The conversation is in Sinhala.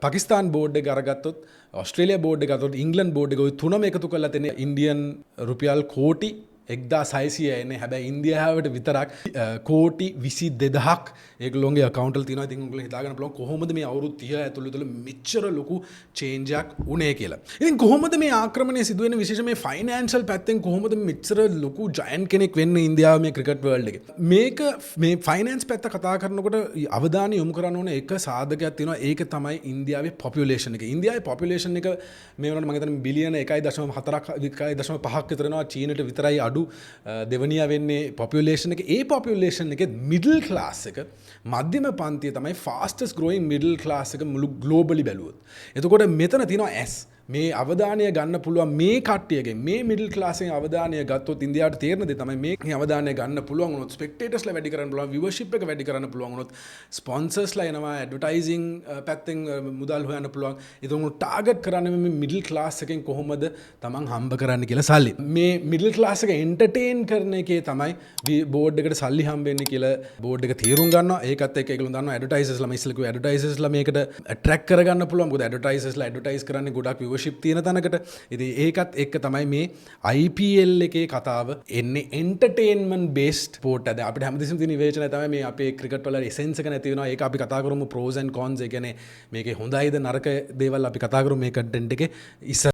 පකිස්තාන් බෝඩ් එක අරගත්තොත් ඔස්ට්‍රේලියා බෝඩ් එක ගත්තොත් ඉංග්ලන්ඩ් බෝඩ් එක ඔය තුනම එකතු කරලා තියෙන ඉන්දියන් රුපියල් කෝටි 1600 එන්නේ. හැබැයි ඉන්දියාවට විතරක් කෝටි 22000ක් ඒගොල්ලෝගේ account වල තියෙනවා. ඉතින් උන්ගොල්ලෝ හිතා ගන්න පුළුවන් කොහොමද මේ අවුරුදු 30 ඇතුළත මෙච්චර ලොකු change එකක් උනේ කියලා. ඉතින් කොහොමද මේ ආක්‍රමණය සිදු වෙන්නේ, විශේෂයෙන් මේ financial පැත්තෙන් කොහොමද මෙච්චර ලොකු giant කෙනෙක් වෙන්නේ ඉන්දියාව මේ cricket world එකේ. මේක මේ finance පැත්ත කතා කරනකොට අවධානය යොමු කරන්න ඕනේ එක සාධකයක් තියෙනවා. ඒක තමයි ඉන්දියාවේ population එක. ඉන්දියාවේ population එක මේ වුණාට මම හිතන්නේ බිලියන 1.4ක් 1.5ක් විතර වෙනවා. චීනට විතරයි අඩු. දෙවනියා වෙන්නේ population එක. ඒ population එකේ middle class එක මධ්‍යම පන්තිය තමයි fastest growing middle class එක මුළු globally බැලුවොත්. එතකොට මෙතන තියෙනවා S. මේ අවධානය ගන්න පුළුවන් මේ කට්ටියගෙන් මේ මිඩල් ක්ලාස් එකෙන් අවධානය ගත්තොත් ඉන්දියාවට තේරෙන දේ තමයි මේ අවධානය ගන්න පුළුවන් වුණොත් ස්පෙක්ටේටර්ස්ලා වැඩි කරන්න පුළුවන්, viewership එක වැඩි කරන්න පුළුවන් වුණොත් ස්පොන්සර්ස්ලා එනවා, ඇඩ්වර්ටයිසින් පැත්තෙන් මුදල් හොයන්න පුළුවන්. ඒක උන් ටාගට් කරන්නේ මේ මිඩල් ක්ලාස් එකෙන් කොහොමද තමන් හම්බ කරන්න කියලා සල්ලි. මේ මිඩල් ක්ලාස් එක එන්ටර්ටේන් කරන එකේ තමයි බෝඩ් එකට සල්ලි හම්බෙන්නේ කියලා බෝඩ් එක තීරුම් ගන්නවා. ඒකත් එක්ක ඒගොල්ලෝ දන්නවා ඇඩ්වර්ටයිසර්ස්ලා මේ ඉස්සෙල්ලා කිව්වා ඇඩ්වර්ටයිසර්ස්ලා මේකට ඇට්‍රැක්ට් කරගන්න පුළුවන්. මොකද ඇඩ්වර්ටයිසර්ස්ලා ඇඩ්වර්ටයිස් කරන්නේ ගොඩක් තියෙන තැනකට. ඉතින් ඒකත් එක්ක තමයි මේ IPL එකේ කතාව එන්නේ. Entertainment based sport. දැන් අපිට හැමදෙස්සම තියෙන විවේචනය තමයි මේ අපේ ක්‍රිකට් වල එසෙන්ස් එක නැති වෙනවා. ඒක අපි කතා කරමු pros and cons. ඒ කියන්නේ මේකේ හොඳයිද නරක දේවල් අපි කතා කරමු මේ කන්ටෙන්ට් එකේ ඉස්සර